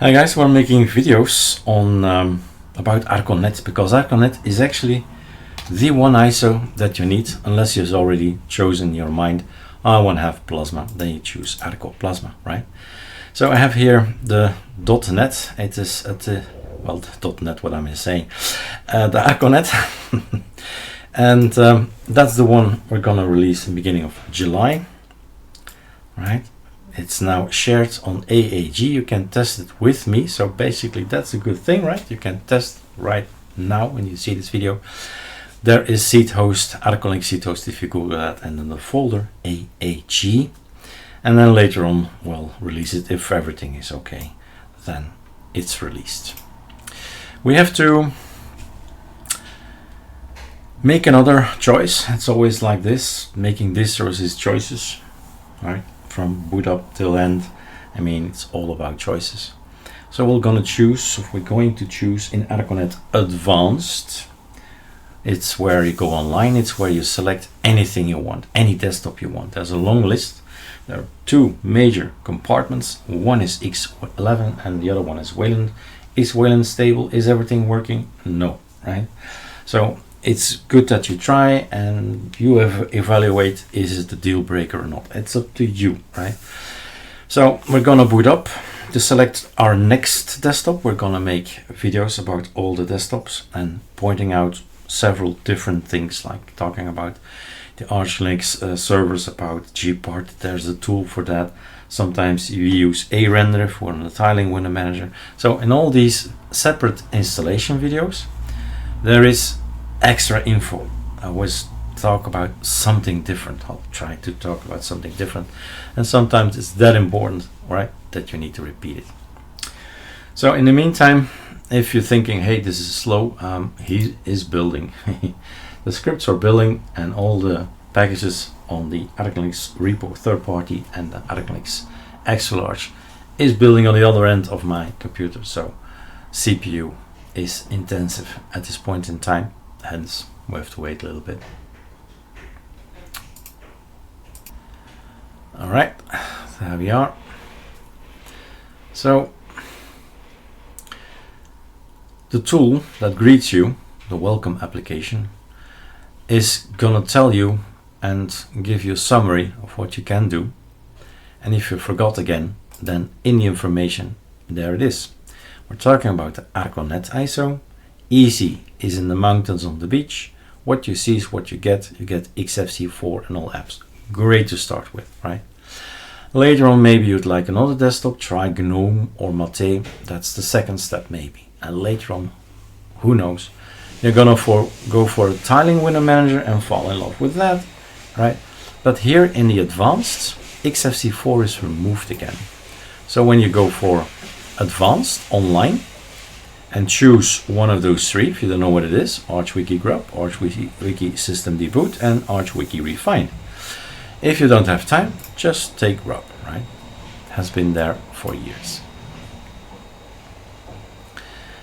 Hi guys, we're making videos on about ArcoNet, because ArcoNet is actually the one ISO that you need, unless you've already chosen in your mind, I want to have Plasma, then you choose Arco Plasma, right? So I have here the .NET, it is at the, well, the .NET, what am I saying? The ArcoNet, and that's the one we're gonna release in the beginning of July, right? It's now shared on AAG. You can test it with me, so basically that's a good thing, right? You can test right now when you see this video. There is seed host, ArcoLinux seed host, if you Google that, and then the folder AAG, and then later on we'll release it. If everything is okay, then it's released. We have to make another choice. It's always like this, making this versus choices, right? From boot up till end, I mean, it's all about choices. So we're going to choose in ArcoNet Advanced. It's where you go online, it's where you select anything you want, any desktop you want. There's a long list. There are two major compartments. One is X11 and the other one is Wayland. Is Wayland stable? Is everything working? No, right? So it's good that you try and you evaluate, is it a deal breaker or not? It's up to you, right? So we're gonna boot up to select our next desktop. We're gonna make videos about all the desktops and pointing out several different things, like talking about the ArcoLinux servers, about Gpart. There's a tool for that. Sometimes you use a renderer for the tiling window manager. So in all these separate installation videos, there is extra info. I always talk about something different. I'll try to talk about something different, and sometimes it's that important, right, that you need to repeat it. So in the meantime, if you're thinking, hey, this is slow, he is building. The scripts are building, and all the packages on the ArcoLinux repo third party and the ArcoLinux extra large is building on the other end of my computer. So CPU is intensive at this point in time, hence we have to wait a little bit. All right, there we are. So the tool that greets you, the welcome application, is gonna tell you and give you a summary of what you can do. And if you forgot again, then in the information, there it is. We're talking about the ArcoNet ISO. Easy is in the mountains on the beach. What you see is what you get. You get XFCE4 and all apps. Great to start with, right? Later on, maybe you'd like another desktop, try GNOME or Mate. That's the second step maybe. And later on, who knows, you're gonna go for a tiling window manager and fall in love with that, right? But here in the advanced, XFCE4 is removed again. So when you go for advanced online and choose one of those three, if you don't know what it is, ArchWiki Grub, ArchWiki System Deboot, and ArchWiki Refine. If you don't have time, just take Grub, right? It has been there for years.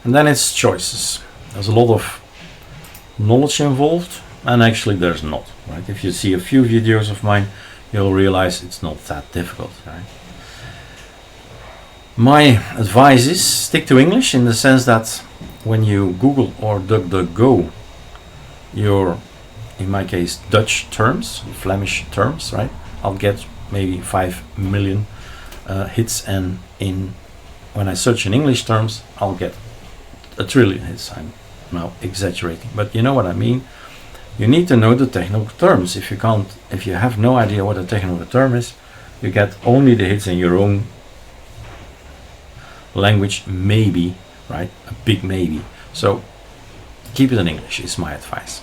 And then it's choices. There's a lot of knowledge involved, and actually there's not, right? If you see a few videos of mine, you'll realize it's not that difficult, right? My advice is stick to English, in the sense that when you Google or DuckDuckGo your, in my case, Dutch terms, Flemish terms, right? I'll get maybe 5 million hits, and when I search in English terms, I'll get 1 trillion hits. I'm now exaggerating, but you know what I mean. You need to know the technical terms. If you have no idea what a technical term is, you get only the hits in your own language, maybe, right? A big maybe. So keep it in English is my advice.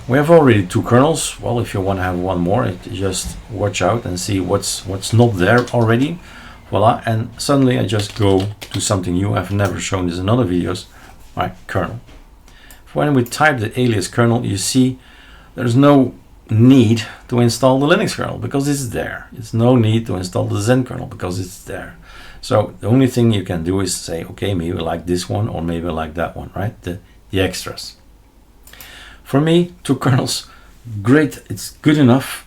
We have already 2 kernels. Well, if you want to have one more, just watch out and see what's not there already. Voila, and suddenly I just go to something new. I've never shown this in other videos, right? Kernel. When we type the alias kernel, you see there's no need to install the Linux kernel because it's there. It's no need to install the Zen kernel because it's there. So the only thing you can do is say, okay, maybe I like this one or maybe I like that one, right? The extras. For me, 2 kernels, great, it's good enough.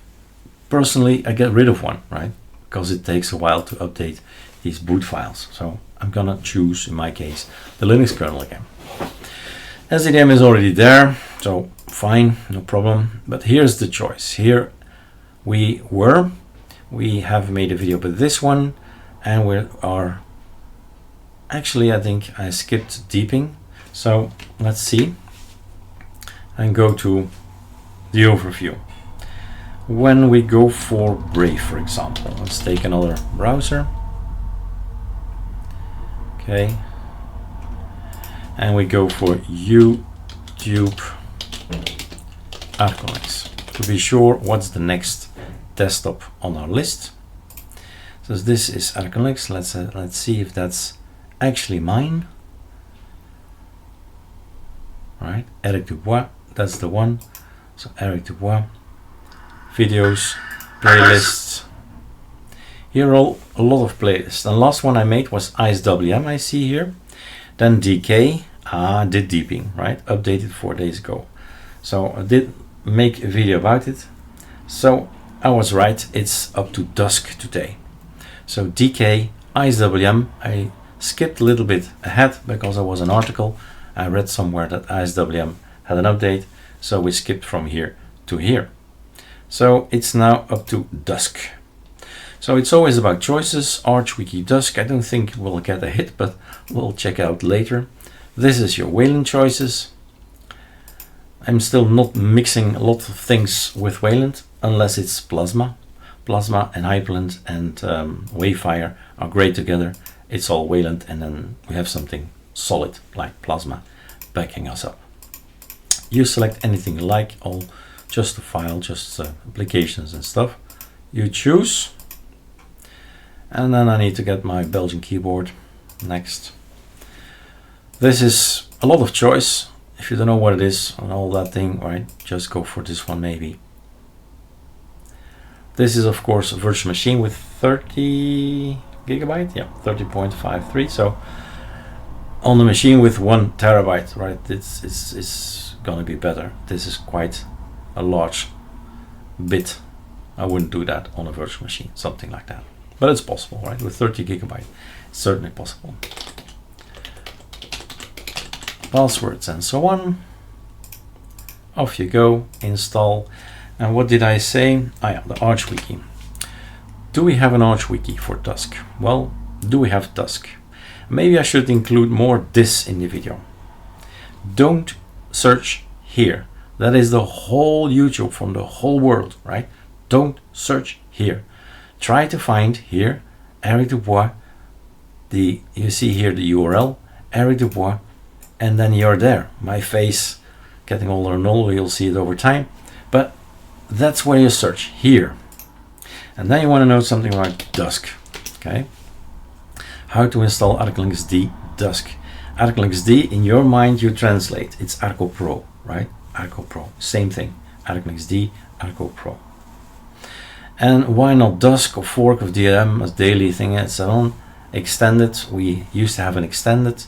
Personally, I get rid of one, right? Because it takes a while to update these boot files. So I'm gonna choose, in my case, the Linux kernel again. SDDM is already there, so fine, no problem. But here's the choice. Here we have made a video about this one, and we are actually, I think I skipped deeping. So let's see and go to the overview. When we go for Brave, for example, let's take another browser. Okay. And we go for YouTube ArcoLinux to be sure what's the next desktop on our list. So this is ArcoLinux. Let's see if that's actually mine. Right, Eric Dubois, that's the one. So Eric Dubois, videos, playlists. Here are a lot of playlists. The last one I made was IceWM, I see here. Then DK, did deeping, right? Updated 4 days ago. So I did make a video about it. So I was right, it's up to Dusk today. So DK, IceWM, I skipped a little bit ahead because there was an article. I read somewhere that IceWM had an update. So we skipped from here to here. So it's now up to Dusk. So it's always about choices. Arch Wiki Dusk. I don't think we'll get a hit, but we'll check out later. This is your Wayland choices. I'm still not mixing a lot of things with Wayland unless it's Plasma. Plasma and Hyperland and Wayfire are great together. It's all Wayland, and then we have something solid like Plasma backing us up. You select anything you like, all just a file, just applications and stuff. You choose, and then I need to get my Belgian keyboard. Next. This is a lot of choice. If you don't know what it is and all that thing, right, just go for this one maybe. This is of course a virtual machine with 30 gigabyte, yeah, 30.53. So on the machine with 1 terabyte, right, it's gonna be better. This is quite a large bit. I wouldn't do that on a virtual machine, something like that. But it's possible, right? With 30 gigabyte, it's certainly possible. Passwords and so on. Off you go, install. And what did I say? Yeah, the Arch Wiki. Do we have an Arch Wiki for Dusk? Well, do we have Dusk? Maybe I should include more this in the video. Don't search here. That is the whole YouTube from the whole world, right? Don't search here. Try to find here Eric Dubois. You see here the URL, Eric Dubois, and then you're there. My face getting older and older, you'll see it over time. But that's where you search, here. And then you want to know something about Dusk, okay? How to install ArcoLinux D Dusk. ArcoLinux D, in your mind, you translate. It's Arco Pro, right? Arco Pro, same thing. ArcoLinux D, Arco Pro. And why not Dusk or fork of DRM as daily thing and so on? Extended, we used to have an extended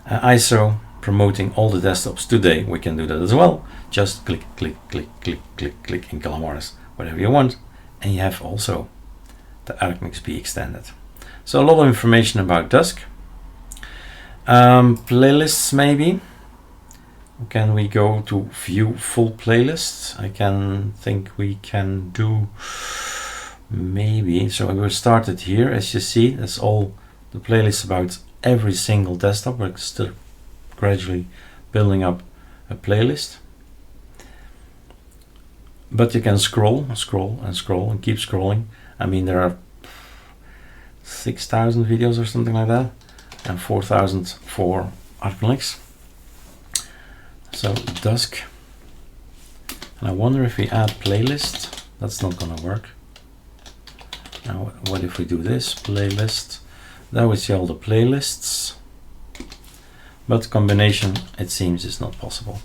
ISO promoting all the desktops. Today we can do that as well. Just click, click, click, click, click, click in Calamares, whatever you want. And you have also the ArcoLinux B extended. So a lot of information about Dusk. Playlists maybe. Can we go to view full playlists? I can think we can do maybe. So we started here, as you see, that's all the playlists about every single desktop. We're still gradually building up a playlist. But you can scroll, scroll and scroll and keep scrolling. I mean, there are 6,000 videos or something like that, and 4,000 for ArcoLinux. So Dusk, and I wonder if we add playlist. That's not gonna work. Now what if we do this playlist? There we see all the playlists, but combination, it seems, is not possible.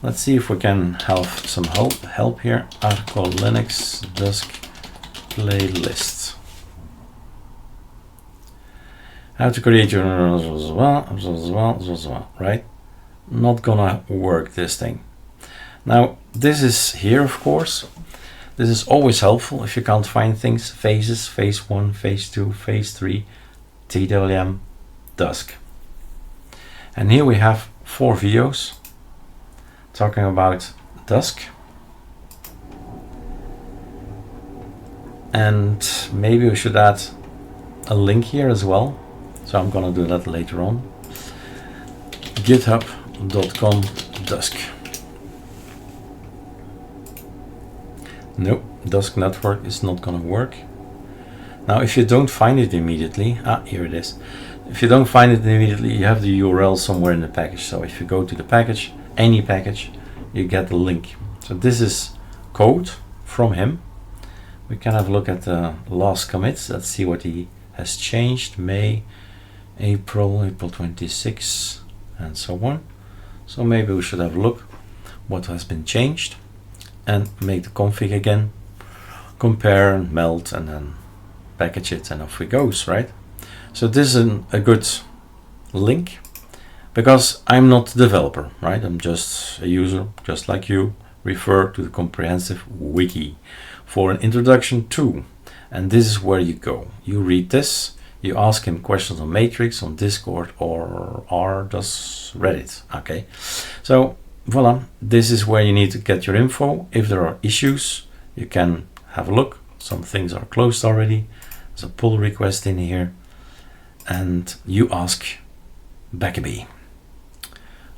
Let's see if we can have some help here. ArcoLinux Dusk playlist. How to create your right? Not gonna work, this thing. Now this is here, of course. This is always helpful if you can't find things. Phases, phase 1, phase 2, phase 3, DWM, Dusk. And here we have 4 videos talking about Dusk. And maybe we should add a link here as well. So I'm gonna do that later on. github.com Dusk. Nope, Dusk network is not gonna work. Now if you don't find it immediately, here it is. If you don't find it immediately, you have the URL somewhere in the package. So if you go to the package, any package, you get the link. So this is code from him. We can have a look at the last commits. Let's see what he has changed. May, April 26, and so on. So maybe we should have a look what has been changed and make the config again, compare and melt, and then package it, and off it goes, right? So this is a good link, because I'm not the developer, right? I'm just a user, just like you. Refer to the comprehensive wiki for an introduction to, and this is where you go. You read this, you ask him questions on Matrix, on Discord, or just Reddit. Okay, so voila, this is where you need to get your info. If there are issues, you can have a look. Some things are closed already. There's a pull request in here, and you ask Backabee.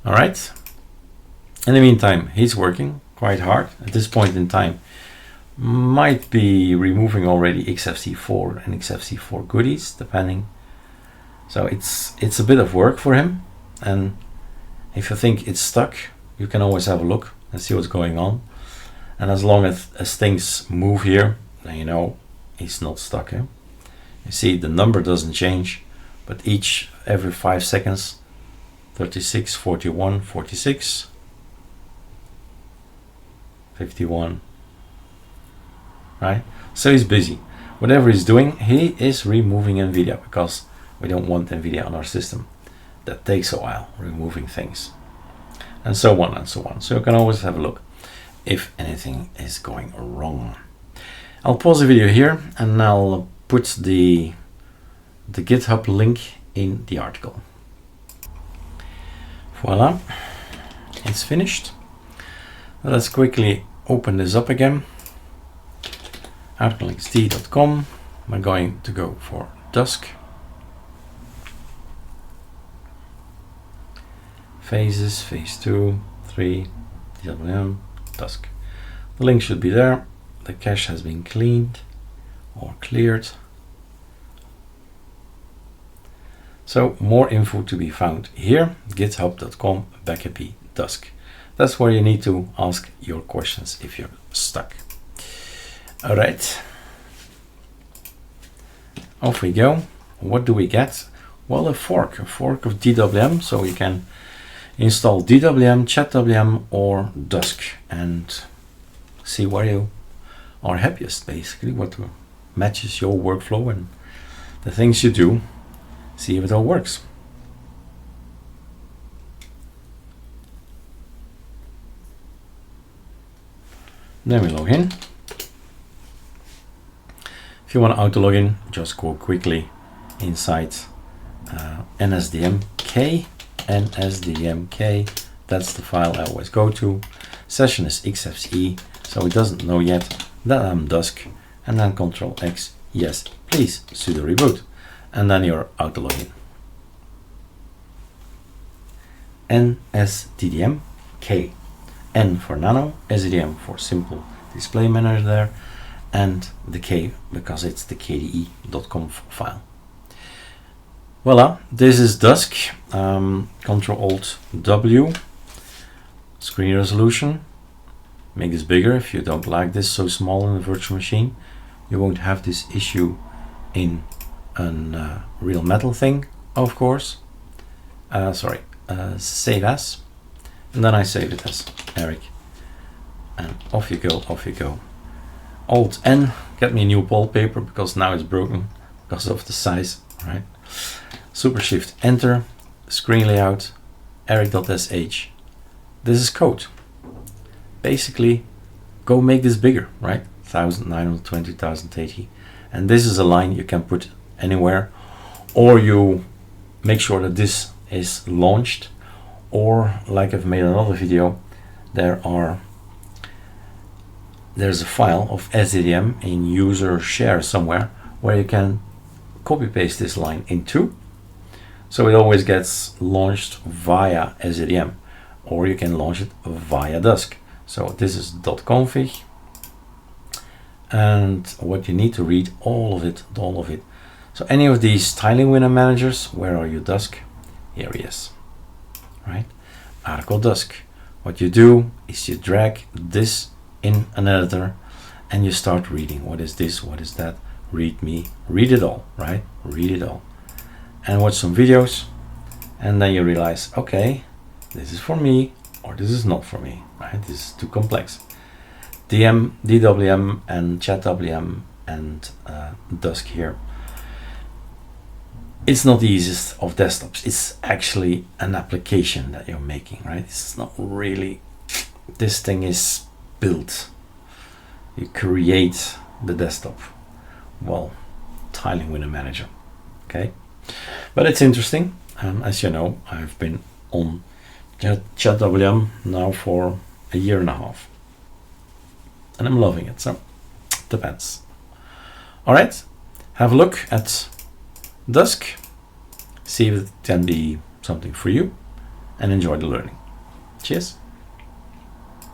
All right. In the meantime, he's working quite hard at this point in time. Might be removing already XFC4 and XFC4 goodies, depending. So it's a bit of work for him. And if you think it's stuck, you can always have a look and see what's going on. And as long as things move here, then you know he's not stuck. Eh? You see the number doesn't change, but every 5 seconds, 36, 41, 46, 51, right? So he's busy. Whatever he's doing, he is removing NVIDIA, because we don't want NVIDIA on our system. That takes a while, removing things, and so on and so on. So you can always have a look if anything is going wrong. I'll pause the video here, and I'll put the GitHub link in the article. Voila, it's finished. Let's quickly open this up again. ArcoLinux.com. We're going to go for Dusk. Phases, phase 2, 3, DWM, Dusk. The link should be there. The cache has been cleaned or cleared. So more info to be found here, github.com Backabee Dusk. That's where you need to ask your questions if you're stuck. All right, off we go. What do we get? Well, a fork of DWM, so you can install DWM, ChatWM, or Dusk and see where you are happiest, basically, what matches your workflow and the things you do. See if it all works. Then we log in. If you want to auto login, just go quickly inside nsdmk. That's the file I always go to. Session is xfce, so it doesn't know yet that I'm Dusk. And then Control X, yes, please sudo reboot, and then you're auto login. nsddmk. N for nano, SDM for simple display manager there, and the K because it's the kde.conf file. Voila, this is Dusk. Ctrl-Alt-W, screen resolution. Make this bigger if you don't like this so small in a virtual machine. You won't have this issue in a real metal thing, of course. Save as. And then I save it as Eric, and off you go, off you go. Alt N, get me a new wallpaper because now it's broken because of the size, right? Super Shift Enter, screen layout, Eric.sh. This is code. Basically, go make this bigger, right? 1920, 1080, and this is a line you can put anywhere, or you make sure that this is launched, or like I've made another video, there's a file of SDDM in user share somewhere where you can copy paste this line into, so it always gets launched via SDDM, or you can launch it via Dusk. So this is .config, and what you need to read, all of it. So any of these tiling window managers, where are you, Dusk? Here he is, right? Arco Dusk. What you do is you drag this in an editor and you start reading. What is this? What is that? Read me. Read it all, right? Read it all. And watch some videos, and then you realize, okay, this is for me, or this is not for me, right? This is too complex. DM, DWM, and ChatWM, and Dusk here. It's not the easiest of desktops. It's actually an application that you're making, right? It's not really, this thing is built. You create the desktop. Well, tiling window manager, okay? But it's interesting. As you know, I've been on ChatWM now for a year and a half, and I'm loving it, so depends. All right, have a look at Dusk, see if it can be something for you, and enjoy the learning. Cheers.